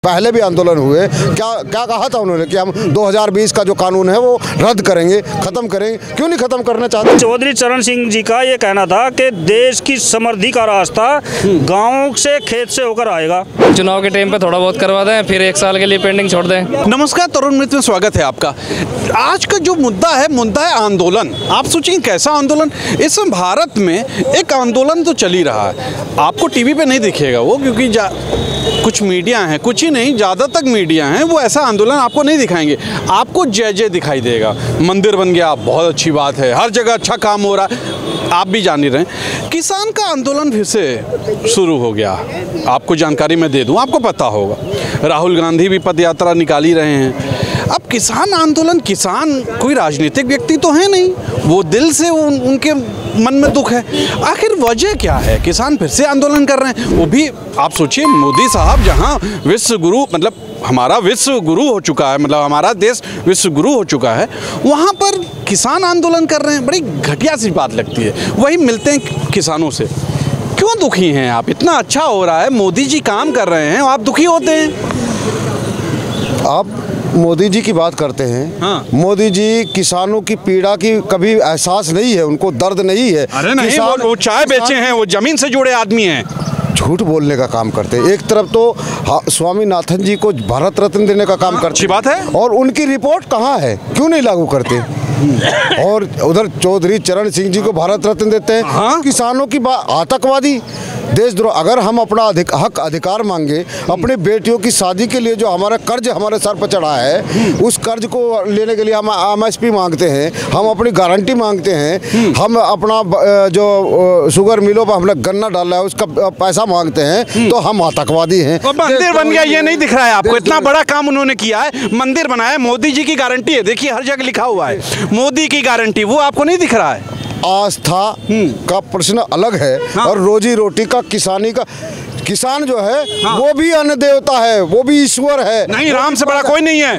पहले भी आंदोलन हुए, क्या कहा था उन्होंने कि हम 2020 का जो कानून है वो रद्द करेंगे, खत्म करेंगे। क्यों नहीं खत्म करना चाहते? चौधरी चरण सिंह जी का ये कहना था कि देश की समृद्धि का रास्ता गांव से, खेत से होकर आएगा। चुनाव के टाइम पे थोड़ा बहुत करवा दें, फिर 1 साल के लिए पेंडिंग छोड़ दें। नमस्कार, तरुण मित्र में स्वागत है आपका। आज का जो मुद्दा है आंदोलन। आप सोचिए कैसा आंदोलन। इस भारत में एक आंदोलन तो चल ही रहा है। आपको टीवी पे नहीं दिखेगा वो, क्योंकि कुछ मीडिया हैं, कुछ ही नहीं ज़्यादातर मीडिया हैं, वो ऐसा आंदोलन आपको नहीं दिखाएंगे। आपको जय जय दिखाई देगा, मंदिर बन गया, बहुत अच्छी बात है, हर जगह अच्छा काम हो रहा है। आप भी जान ही रहे हैं, किसान का आंदोलन फिर से शुरू हो गया। आपको जानकारी मैं दे दूं, आपको पता होगा, राहुल गांधी भी पद यात्रा निकाल ही रहे हैं। अब किसान आंदोलन, किसान कोई राजनीतिक व्यक्ति तो है नहीं, वो दिल से उनके मन में दुख है। आखिर वजह क्या है? किसान फिर से आंदोलन कर रहे हैं। वो भी आप सोचिए, मोदी साहब जहां विश्व गुरु, मतलब हमारा विश्व गुरु हो चुका है, मतलब हमारा देश विश्व गुरु हो चुका है, वहाँ पर किसान आंदोलन कर रहे हैं। बड़ी घटिया सी बात लगती है। वही मिलते हैं किसानों से, क्यों दुखी हैं आप? इतना अच्छा हो रहा है, मोदी जी काम कर रहे हैं, आप दुखी होते हैं। आप मोदी जी की बात करते हैं। हाँ। मोदी जी किसानों की पीड़ा की कभी एहसास नहीं है, उनको दर्द नहीं है। अरे नहीं, वो चाय बेचे हैं, वो जमीन से जुड़े आदमी हैं। झूठ बोलने का काम करते हैं। एक तरफ तो स्वामीनाथन जी को भारत रत्न देने का काम करते, अच्छी बात है, और उनकी रिपोर्ट कहाँ है? क्यों नहीं लागू करते? और उधर चौधरी चरण सिंह जी को भारत रत्न देते हैं। हाँ? किसानों की आतंकवादी, देशद्रोह। अगर हम अपना हक अधिकार मांगे, अपनी बेटियों की शादी के लिए जो हमारा कर्ज हमारे सर पर चढ़ा है, उस कर्ज को लेने के लिए हम MSP मांगते हैं, हम अपनी गारंटी मांगते हैं, हम अपना जो शुगर मिलों पर हमने गन्ना डाला है उसका पैसा मांगते हैं, तो हम आतंकवादी हैं। मंदिर बन गया, ये नहीं दिख रहा है आपको? इतना बड़ा काम उन्होंने किया है, मंदिर बनाया, मोदी जी की गारंटी है। देखिए हर जगह लिखा हुआ है मोदी की गारंटी, वो आपको नहीं दिख रहा है? आस्था का प्रश्न अलग है। हाँ। और रोजी रोटी का, किसानी का, किसान जो है हाँ। वो भी अन्न देवता है, वो भी ईश्वर है। नहीं, राम से बड़ा कोई नहीं है।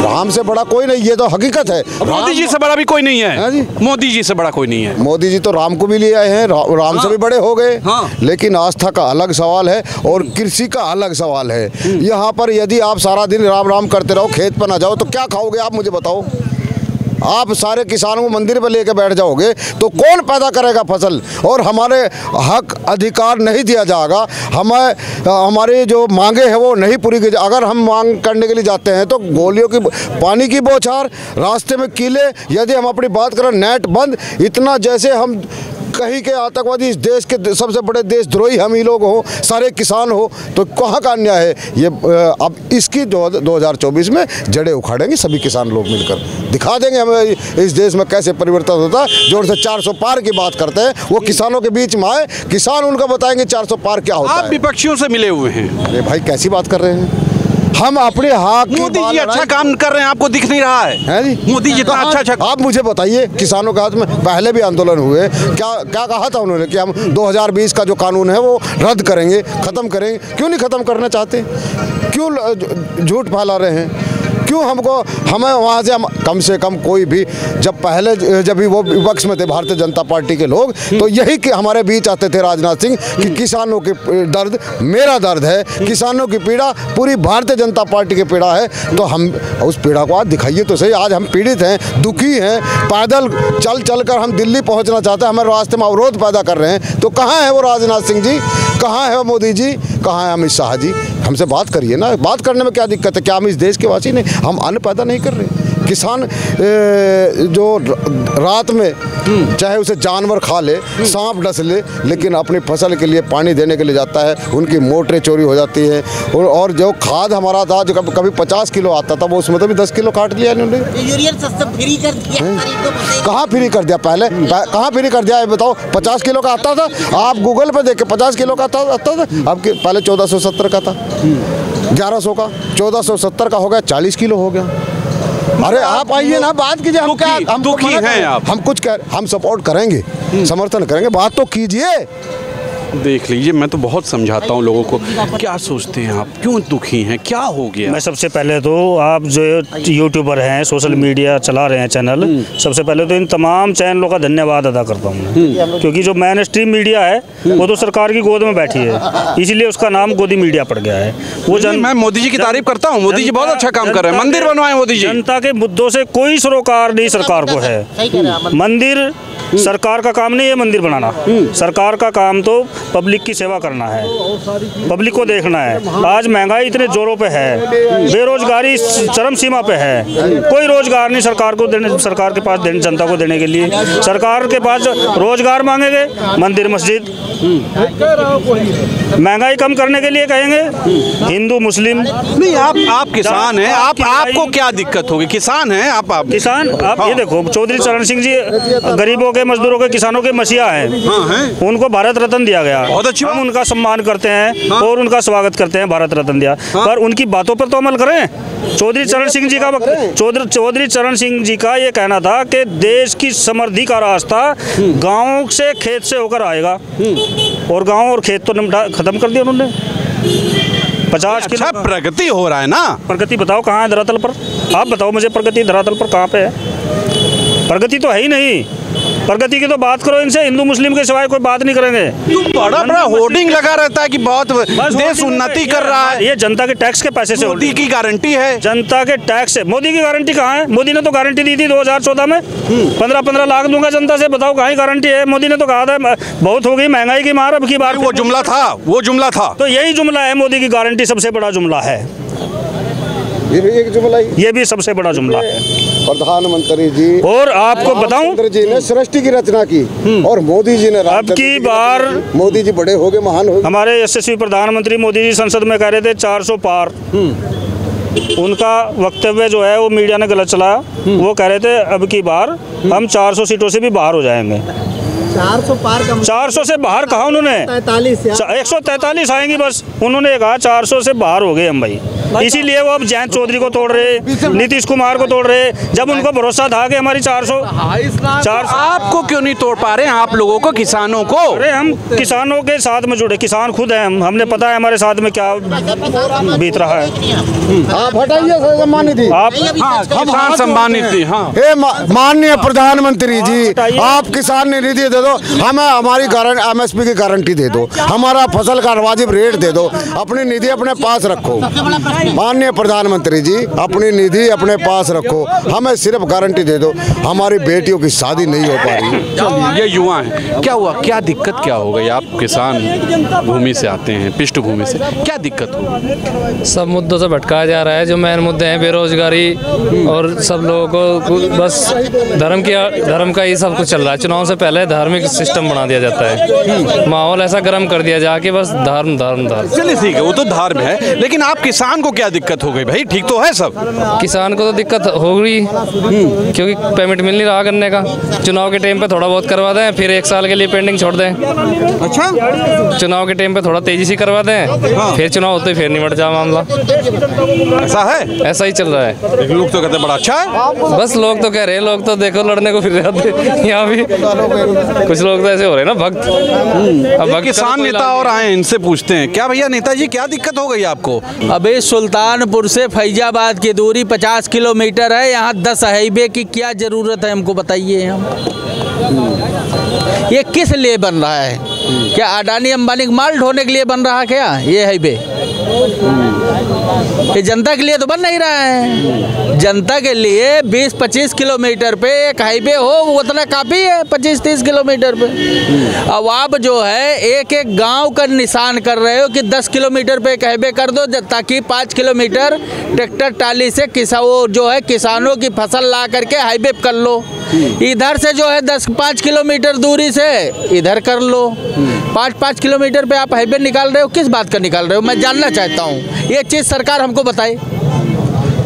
राम से बड़ा कोई नहीं, ये तो हकीकत है। मोदी जी से बड़ा भी कोई नहीं है। मोदी जी से बड़ा कोई नहीं है। मोदी जी तो राम को भी ले आए हैं, राम से भी बड़े हो गए। हाँ। लेकिन आस्था का अलग सवाल है और कृषि का अलग सवाल है। यहाँ पर यदि आप सारा दिन राम राम करते रहो, खेत पर ना जाओ, तो क्या खाओगे आप? मुझे बताओ। आप सारे किसानों को मंदिर पर लेकर बैठ जाओगे तो कौन पैदा करेगा फसल? और हमारे हक अधिकार नहीं दिया जाएगा, हमारे जो मांगे हैं वो नहीं पूरी की। अगर हम मांग करने के लिए जाते हैं तो गोलियों की, पानी की बौछार, रास्ते में कीले, यदि हम अपनी बात करें नेट बंद, इतना जैसे हम कहीं के आतंकवादी, इस देश के सबसे बड़े देशद्रोही हम ही लोग हो, सारे किसान हो, तो कहाँ का अन्याय है ये? अब इसकी 2024 में जड़ें उखाड़ेंगे सभी किसान लोग मिलकर, दिखा देंगे हमें इस देश में कैसे परिवर्तन होता है। जो 400 पार की बात करते हैं वो किसानों के बीच में आए, किसान उनको बताएंगे 400 पार क्या होता है। आप विपक्षियों से मिले हुए हैं। अरे भाई कैसी बात कर रहे हैं? हम अपने हक, मोदी जी अच्छा काम कर रहे हैं, आपको दिख नहीं रहा है जी? मोदी जी इतना अच्छा आप मुझे बताइए, किसानों के हाथ में पहले भी आंदोलन हुए, क्या कहा था उन्होंने कि हम 2020 का जो कानून है वो रद्द करेंगे, खत्म करेंगे। क्यों नहीं खत्म करना चाहते? क्यों झूठ फैला रहे हैं? क्यों हमें वहाँ से, हम कम से कम कोई भी, जब भी वो विपक्ष में थे भारतीय जनता पार्टी के लोग, तो यही कि हमारे बीच आते थे राजनाथ सिंह कि किसानों की दर्द मेरा दर्द है, किसानों की पीड़ा पूरी भारतीय जनता पार्टी की पीड़ा है। तो हम उस पीड़ा को आज दिखाइए तो सही। आज हम पीड़ित हैं, दुखी हैं, पैदल चल कर हम दिल्ली पहुँचना चाहते हैं, हमारे रास्ते में अवरोध पैदा कर रहे हैं। तो कहाँ है वो राजनाथ सिंह जी? कहाँ है वो मोदी जी? कहाँ है अमित शाह जी? हमसे बात करिए ना। बात करने में क्या दिक्कत है? क्या हम इस देश के वासी नहीं? हम अन्न पैदा नहीं कर रहे? किसान जो रात में चाहे उसे जानवर खा ले, सांप डस ले, लेकिन अपनी फसल के लिए पानी देने के लिए जाता है, उनकी मोटरें चोरी हो जाती है। और जो खाद हमारा था, जो कभी 50 किलो आता था, वो उसमें तो भी 10 किलो काट लिया इन्होंने। यूरिया फ्री कर दिया। कहाँ फ्री कर दिया? पहले कहाँ फ्री कर दिया? बताओ। 50 किलो का आता था, आप गूगल पर देख के 50 किलो का आता था। अब पहले 1470 का था, 1100 का, 1470 का हो गया, 40 किलो हो गया। अरे आप आइए ना, बात कीजिए। हम क्या, हम दुखी हैं आप? हम कुछ हम सपोर्ट करेंगे, समर्थन करेंगे, बात तो कीजिए। देख लीजिए, मैं तो बहुत समझाता हूँ लोगों को। क्या सोचते हैं आप, क्यों दुखी हैं, क्या हो गया? मैं सबसे पहले तो आप जो यूट्यूबर हैं, सोशल मीडिया चला रहे हैं चैनल, सबसे पहले तो इन तमाम चैनलों का धन्यवाद अदा करता हूँ, क्योंकि जो मेन स्ट्रीम मीडिया है वो तो सरकार की गोद में बैठी है, इसीलिए उसका नाम गोदी मीडिया पड़ गया है। वो मैं मोदी जी की तारीफ करता हूँ, मोदी जी बहुत अच्छा काम कर रहे हैं, मंदिर बनवाए मोदी जी। जनता के मुद्दों से कोई सरोकार नहीं सरकार को है। मंदिर सरकार का काम नहीं है मंदिर बनाना, सरकार का काम तो पब्लिक की सेवा करना है, पब्लिक को देखना है। आज महंगाई इतने जोरों पे है, बेरोजगारी चरम सीमा पे है, कोई रोजगार नहीं सरकार को देने, सरकार के पास देने, जनता को देने के लिए। सरकार के पास रोजगार मांगेंगे, मंदिर मस्जिद। महंगाई कम करने के लिए कहेंगे हिंदू मुस्लिम। नहीं, आप किसान हैं, आपको क्या दिक्कत होगी? किसान हैं आप किसान। आप ये देखो, चौधरी चरण सिंह जी गरीबों के, मजदूरों के, किसानों के मसीहा हैं। उनको भारत रत्न दिया गया, बहुत अच्छी बात। हम उनका सम्मान करते हैं और उनका स्वागत करते हैं, भारत रत्न दिया। पर उनकी बातों पर तो अमल करें। चौधरी चरण सिंह जी का ये कहना था कि देश की समृद्धि का रास्ता गाँव से, खेत से होकर आएगा, और गाँव और खेत तो खत्म कर दिया उन्होंने। 50 किलो अच्छा, प्रगति हो रहा है ना? प्रगति बताओ कहाँ है धरातल पर? आप बताओ मुझे, प्रगति धरातल पर कहाँ पे है? प्रगति तो है ही नहीं। प्रगति की तो बात करो इनसे, हिंदू मुस्लिम के सिवाय कोई बात नहीं करेंगे। बड़ा होर्डिंग लगा रहता है कि बहुत देश उन्नति कर रहा है। ये जनता के टैक्स के पैसे से, मोदी की गारंटी है। जनता के टैक्स से। मोदी की गारंटी कहाँ है? मोदी ने तो गारंटी दी थी 2014 में, 15-15 लाख दूंगा जनता से। बताओ कहाँ गारंटी है? मोदी ने तो कहा था बहुत हो गई महंगाई की मार, अब की बार। वो जुमला था। तो यही जुमला है, मोदी की गारंटी सबसे बड़ा जुमला है। ये भी एक जुमला ही, ये भी सबसे बड़ा जुमला है। प्रधानमंत्री जी और आपको बताऊं, प्रधानमंत्री जी ने सृष्टि की रचना की और मोदी जी ने अब की बार मोदी जी बड़े हो गए, महान हो गए। हमारे यशस्वी प्रधानमंत्री मोदी जी संसद में कह रहे थे 400 पार। उनका वक्तव्य जो है वो मीडिया ने गलत चलाया। वो कह रहे थे अब की बार हम 400 सीटों से भी बाहर हो जाएंगे। 400 पार का 400 से बाहर कहा उन्होंने? 143 आएंगी बस। उन्होंने कहा 400 से बाहर हो गए हम भाई। इसीलिए वो अब जयंत चौधरी को तोड़ रहे, नीतीश कुमार को तोड़ रहे, जब उनको भरोसा था कि हमारी 400। आपको क्यों नहीं तोड़ पा रहे हैं? आप लोगों को, किसानों को? अरे हम किसानों के साथ में जुड़े, किसान खुद हैं हम, हमने पता है हमारे साथ में क्या बीत रहा है। आप हटाइए सम्मान निधि, आप किसान सम्मान निधि। माननीय प्रधानमंत्री जी, आप किसान निधि दे दो, हमें हमारी MSP की गारंटी दे दो, हमारा फसल का वाजिब रेट दे दो, अपनी निधि अपने पास रखो। माननीय प्रधानमंत्री जी, अपनी निधि अपने पास रखो, हमें सिर्फ गारंटी दे दो। हमारी बेटियों की शादी नहीं हो पा रही। ये युवा हैं, क्या हुआ, क्या दिक्कत क्या हो गई? आप किसान भूमि से आते हैं, पृष्ठभूमि से, क्या दिक्कत हो? सब मुद्दों से भटकाया जा रहा है। जो मेन मुद्दे हैं बेरोजगारी, और सब लोगों को बस धर्म का ही सब कुछ चल रहा है। चुनाव से पहले धार्मिक सिस्टम बना दिया जाता है, माहौल ऐसा गर्म कर दिया जाके बस धर्म। चलिए ठीक है, वो तो धर्म है, लेकिन आप किसान को क्या दिक्कत हो गई भाई? ठीक तो है सब। किसान को तो दिक्कत होगी, क्योंकि पेमेंट मिल नहीं रहा करने का। चुनाव के टाइम पे थोड़ा बहुत करवा दें, फिर 1 साल के लिए पेंडिंग छोड़ दें। अच्छा, चुनाव के टाइम पे थोड़ा तेजी से करवा दें, फिर चुनाव होते फिर निमट जाए मामला। ऐसा है, ऐसा ही चल रहा है। लोग तो कहते हैं बड़ा अच्छा है। बस लोग तो कह रहे हैं, लोग तो देखो लड़ने को फिर रहे हैं यहाँ भी। कुछ लोग तो ऐसे हो रहे हैं ना भक्त। अब किसान नेता और आए, इनसे पूछते हैं, क्या भैया नेताजी क्या दिक्कत हो गई आपको? अबे सुल्तानपुर से फैजाबाद की दूरी 50 किलोमीटर है। यहाँ 10 हाईवे की क्या ज़रूरत है हमको बताइए। हम ये किस लिए बन रहा है? क्या अडानी अंबानी माल ढोने के लिए बन रहा है क्या ये हाईवे? ये जनता के लिए तो बन नहीं रहा है। जनता के लिए 20-25 किलोमीटर पे एक हाईवे हो, वो उतना काफ़ी है। 25-30 किलोमीटर पे अब आप जो है एक एक गांव का निशान कर रहे हो कि 10 किलोमीटर पे एक हाईवे कर दो, ताकि 5 किलोमीटर ट्रैक्टर टाली से किसानों की फसल ला करके हाईवे कर लो। इधर से जो है 5 किलोमीटर दूरी से इधर कर लो। 5-5 किलोमीटर पे आप हाईवे निकाल रहे हो, किस बात का निकाल रहे हो? मैं जानना चाहता हूँ। ये चीज़ सरकार हमको बताए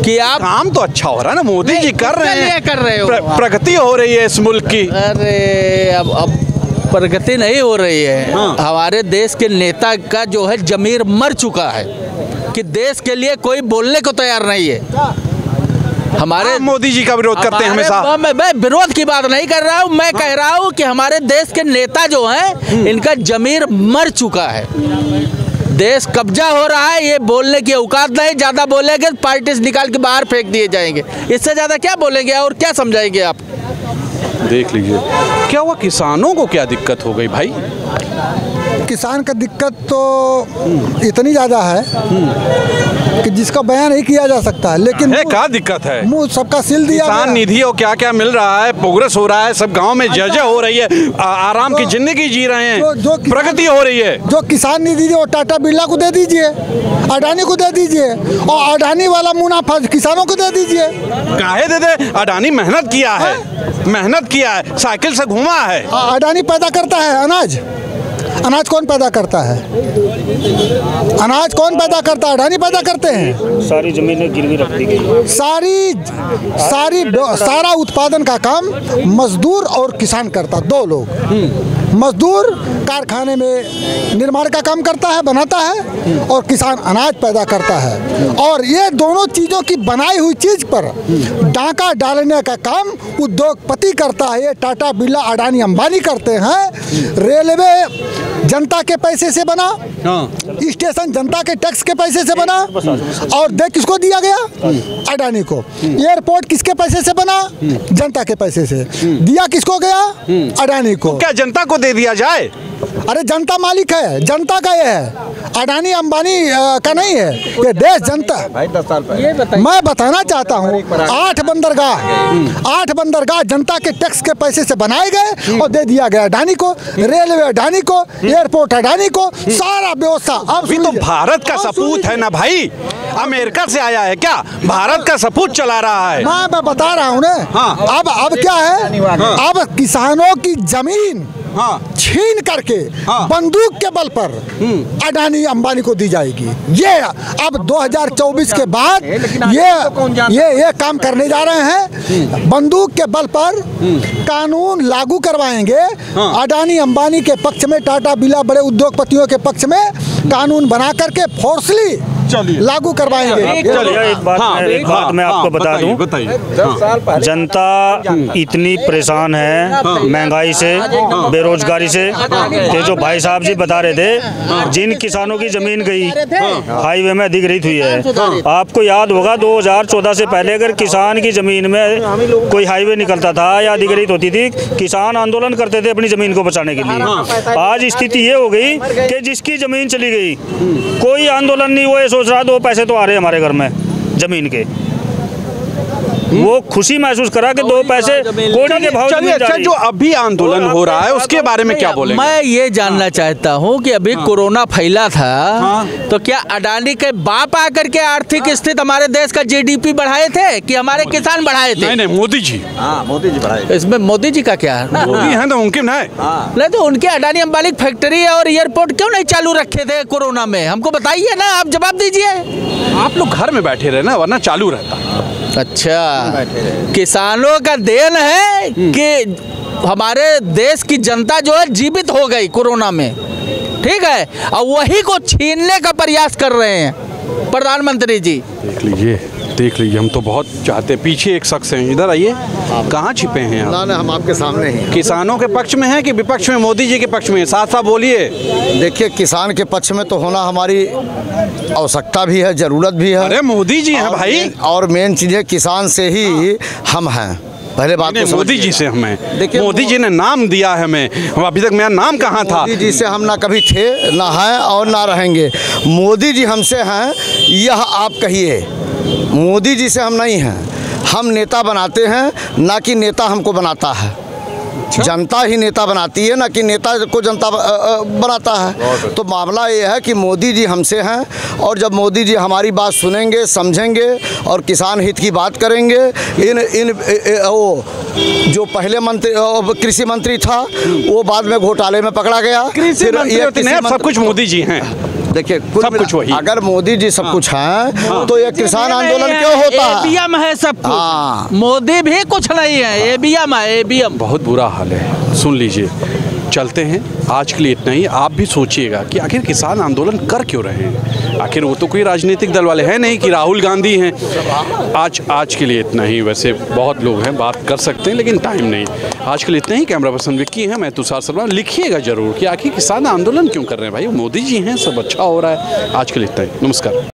कि आप काम तो अच्छा हो रहा है ना, मोदी जी कर रहे हो, प्रगति हो रही है इस मुल्क की। अरे अब प्रगति नहीं हो रही है। हमारे देश के नेता का जो है जमीर मर चुका है कि देश के लिए कोई बोलने को तैयार नहीं है। हमारे मोदी जी का विरोध करते हैं हमेशा। मैं विरोध की बात नहीं कर रहा हूँ, मैं कह रहा हूँ कि हमारे देश के नेता जो हैं इनका जमीर मर चुका है। देश कब्जा हो रहा है, ये बोलने की औकात नहीं। ज़्यादा बोलेंगे पार्टी से निकाल के बाहर फेंक दिए जाएंगे। इससे ज़्यादा क्या बोलेंगे और क्या समझाएंगे आप? देख लीजिए क्या हुआ, किसानों को क्या दिक्कत हो गई भाई? किसान का दिक्कत तो इतनी ज़्यादा है कि जिसका बयान नहीं किया जा सकता। लेकिन क्या दिक्कत है? मुंह सबका सिल दिया किसान निधि और क्या क्या मिल रहा है, प्रोग्रेस हो रहा है, सब गांव में जय हो रही है, आराम की जिंदगी जी रहे हैं, प्रगति हो रही है। जो किसान निधि वो टाटा बिरला को दे दीजिए, अडानी को दे दीजिए, और अडानी वाला मुनाफा किसानों को दे दीजिए। काहे दे दे? अडानी मेहनत किया है, मेहनत किया है, साइकिल से घूमा है। अडानी पैदा करता है अनाज। अनाज कौन पैदा करता है? अनाज कौन पैदा करता है? अडानी पैदा करते हैं। सारी जमीनें गिरवी रख दी गई। सारा उत्पादन का काम मजदूर और किसान करता, दो लोग। मजदूर कारखाने में निर्माण का काम करता है, बनाता है, और किसान अनाज पैदा करता है। और ये दोनों चीज़ों की बनाई हुई चीज़ पर डाका डालने का काम उद्योगपति करता है। ये टाटा बिरला अडानी अंबानी करते हैं। रेलवे जनता के पैसे से बना, स्टेशन जनता के टैक्स के पैसे से बना, और देख किसको दिया गया? अडानी को। एयरपोर्ट किसके पैसे से बना? जनता के पैसे से। दिया किसको गया? अडानी को। क्या जनता को दे दिया जाए? अरे जनता मालिक है, जनता का ये है, अडानी अंबानी का नहीं है। ये देश जनता। भाई 10 साल पहले मैं बताना चाहता हूँ 8 बंदरगाह जनता के टैक्स के पैसे से बनाए गए और दे दिया गया अडानी को। रेलवे अडानी को, एयरपोर्ट अडानी को, सारा व्यवस्था। अब अभी तो भारत का सपूत है ना भाई, अमेरिका से आया है क्या? भारत का सपूत चला रहा है। मैं बता रहा हूँ ना। अब क्या है? अब किसानों की जमीन छीन करके बंदूक के बल पर अडानी अंबानी को दी जाएगी। ये अब 2024 के बाद ये काम करने जा रहे हैं। बंदूक के बल पर कानून लागू करवाएंगे। अडानी अंबानी के पक्ष में, टाटा बिरला बड़े उद्योगपतियों के पक्ष में कानून बना करके फोर्सली लागू करवाएंगे। एक बात मैं आपको बता दूं, जनता इतनी परेशान है महंगाई से, बेरोजगारी से। ये जो भाई साहब जी बता रहे थे, जिन किसानों की जमीन गई हाईवे में अधिग्रहित हुई है। आपको याद होगा 2014 से पहले अगर किसान की जमीन में कोई हाईवे निकलता था या अधिग्रहित होती थी, किसान आंदोलन करते थे अपनी जमीन को बचाने के लिए। आज स्थिति ये हो गई कि जिसकी जमीन चली गई कोई आंदोलन नहीं, वो सोच रहा 2 पैसे तो आ रहे हैं हमारे घर में जमीन के। वो खुशी महसूस करा कि 2 पैसे कोड़ी के भाव। अच्छा, जो अभी आंदोलन हो रहा है उसके बारे में क्या बोलेंगे? मैं ये जानना चाहता हूँ कि अभी कोरोना फैला था तो क्या अडानी के बाप आकर के आर्थिक स्थिति हमारे देश का जीडीपी बढ़ाए थे कि हमारे किसान बढ़ाए थे? नहीं, मोदी जी। मोदी जी बढ़ाए। इसमें मोदी जी का क्या है? मोदी है तो मुमकिन है। नहीं तो उनके अडानी अंबानी फैक्ट्री और एयरपोर्ट क्यों नहीं चालू रखे थे कोरोना में? हमको बताइए ना, आप जवाब दीजिए। आप लोग घर में बैठे रहे ना, वरना चालू रहता। अच्छा, किसानों का देन है कि हमारे देश की जनता जो है जीवित हो गई कोरोना में, ठीक है, और वही को छीनने का प्रयास कर रहे हैं प्रधानमंत्री जी। देख लीजिए, हम तो बहुत चाहते। पीछे एक शख्स हैं, इधर आइए। कहाँ छिपे हैं आप? ना हम आपके सामने हैं। किसानों के पक्ष में हैं कि विपक्ष में, मोदी जी के पक्ष में? साथ साथ बोलिए। देखिए, किसान के पक्ष में तो होना हमारी आवश्यकता भी है, जरूरत भी है। अरे मोदी जी हैं भाई। और मेन चीज़ है, किसान से ही हम हैं। पहले बात तो मोदी जी से हमें, देखिए मोदी जी ने नाम दिया है हमें, अभी तक मेरा नाम कहाँ था? मोदी जी से हम ना कभी थे, ना हैं और ना रहेंगे। मोदी जी हमसे हैं, यह आप कहिए। मोदी जी से हम नहीं हैं। हम नेता बनाते हैं, ना कि नेता हमको बनाता है। जनता ही नेता बनाती है, ना कि नेता को जनता बनाता है। तो मामला ये है कि मोदी जी हमसे हैं, और जब मोदी जी हमारी बात सुनेंगे, समझेंगे और किसान हित की बात करेंगे। वो जो पहले कृषि मंत्री था, वो बाद में घोटाले में पकड़ा गया। सब कुछ मोदी जी हैं। देखिए, सब कुछ वही। अगर मोदी जी सब कुछ हैं तो ये किसान आंदोलन क्यों होता है? एबीएम है सब कुछ। मोदी भी कुछ नहीं है, एबीएम है, एबीएम। बहुत बुरा हाल है। सुन लीजिए, चलते हैं। आज के लिए इतना ही। आप भी सोचिएगा कि आखिर किसान आंदोलन कर क्यों रहे हैं। आखिर वो तो कोई राजनीतिक दल वाले हैं नहीं कि राहुल गांधी हैं। आज के लिए इतना ही। वैसे बहुत लोग हैं, बात कर सकते हैं, लेकिन टाइम नहीं। आज के लिए इतना ही। कैमरा पर्सन विक्की है, मैं तुषार शर्मा। लिखिएगा जरूर कि आखिर किसान आंदोलन क्यों कर रहे हैं भाई। मोदी जी हैं, सब अच्छा हो रहा है। आज के लिए इतना ही। नमस्कार।